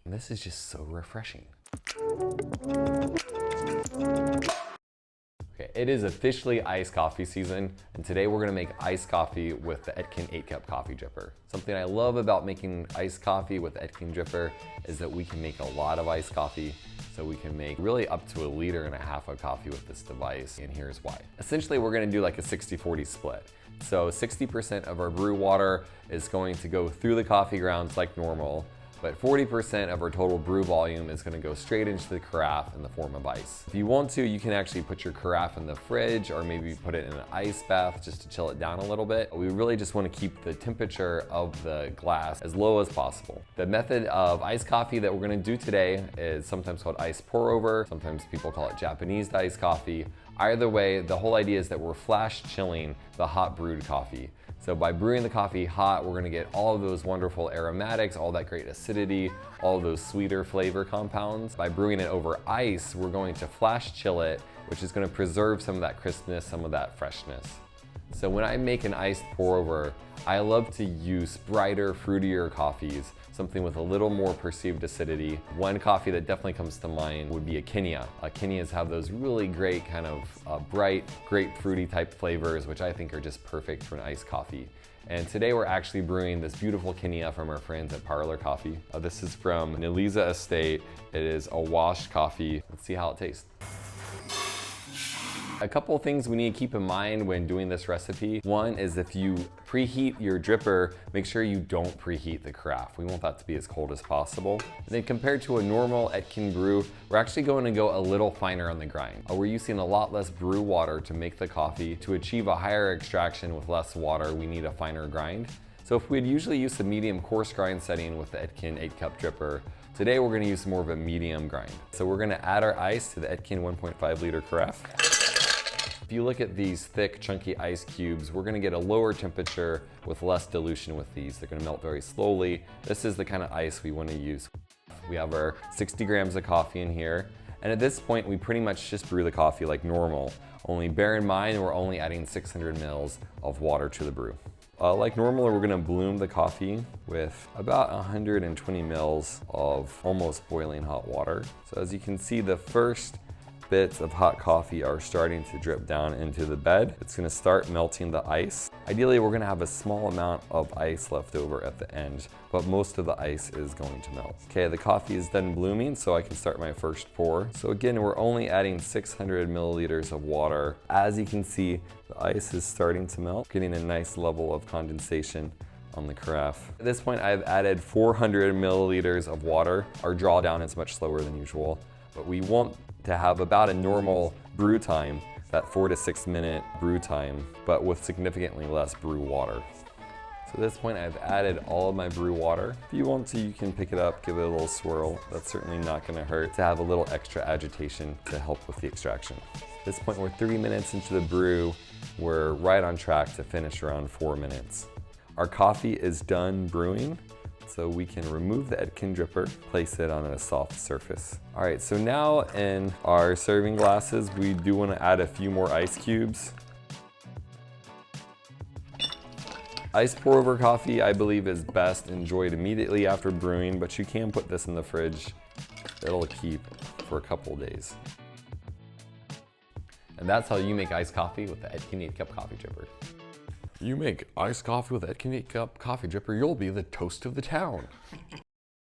And this is just so refreshing. Okay, it is officially iced coffee season, and today we're gonna make iced coffee with the Etkin 8-cup coffee dripper. Something I love about making iced coffee with the Etkin dripper is that we can make a lot of iced coffee. So we can make really up to 1.5 liters of coffee with this device, and here's why. Essentially, we're gonna do like a 60-40 split. So 60% of our brew water is going to go through the coffee grounds like normal, but 40% of our total brew volume is gonna go straight into the carafe in the form of ice. If you want to, you can actually put your carafe in the fridge or maybe put it in an ice bath just to chill it down a little bit. We really just wanna keep the temperature of the glass as low as possible. The method of iced coffee that we're gonna do today is sometimes called ice pour over, sometimes people call it Japanese iced coffee. Either way, the whole idea is that we're flash chilling the hot brewed coffee. So by brewing the coffee hot, we're gonna get all of those wonderful aromatics, all that great acidity, all of those sweeter flavor compounds. By brewing it over ice, we're going to flash chill it, which is gonna preserve some of that crispness, some of that freshness. So when I make an iced pour over, I love to use brighter, fruitier coffees, something with a little more perceived acidity. One coffee that definitely comes to mind would be a Kenya. Kenyas have those really great kind of bright, grapefruity type flavors, which I think are just perfect for an iced coffee. And today we're actually brewing this beautiful Kenya from our friends at Parlor Coffee. This is from Niliza Estate. It is a washed coffee. Let's see how it tastes. A couple things we need to keep in mind when doing this recipe. One is if you preheat your dripper, make sure you don't preheat the carafe. We want that to be as cold as possible. And then compared to a normal Etkin brew, we're actually going to go a little finer on the grind. We're using a lot less brew water to make the coffee. To achieve a higher extraction with less water, we need a finer grind. So if we'd usually use a medium coarse grind setting with the Etkin 8-cup dripper, today we're gonna use more of a medium grind. So we're gonna add our ice to the Etkin 1.5 liter carafe. If you look at these thick, chunky ice cubes, we're gonna get a lower temperature with less dilution with these. They're gonna melt very slowly. This is the kind of ice we wanna use. We have our 60 grams of coffee in here. And at this point, we pretty much just brew the coffee like normal. Only bear in mind, we're only adding 600 mils of water to the brew. Like normal, we're gonna bloom the coffee with about 120 mils of almost boiling hot water. So as you can see, the first bits of hot coffee are starting to drip down into the bed. It's gonna start melting the ice. Ideally, we're gonna have a small amount of ice left over at the end, but most of the ice is going to melt. Okay, the coffee is done blooming, so I can start my first pour. So again, we're only adding 600 milliliters of water. As you can see, the ice is starting to melt, getting a nice level of condensation on the carafe. At this point, I've added 400 milliliters of water. Our drawdown is much slower than usual, but we want to have about a normal brew time, that 4 to 6 minute brew time, but with significantly less brew water. So at this point, I've added all of my brew water. If you want to, you can pick it up, give it a little swirl. That's certainly not gonna hurt to have a little extra agitation to help with the extraction. At this point, we're 3 minutes into the brew. We're right on track to finish around 4 minutes. Our coffee is done brewing, so we can remove the Etkin dripper, place it on a soft surface. All right, so now in our serving glasses, we do want to add a few more ice cubes. Ice pour over coffee, I believe, is best enjoyed immediately after brewing, but you can put this in the fridge. It'll keep for a couple days. And that's how you make iced coffee with the Etkin 8-cup coffee dripper. You make iced coffee with Etkin 8-cup coffee dripper, you'll be the toast of the town.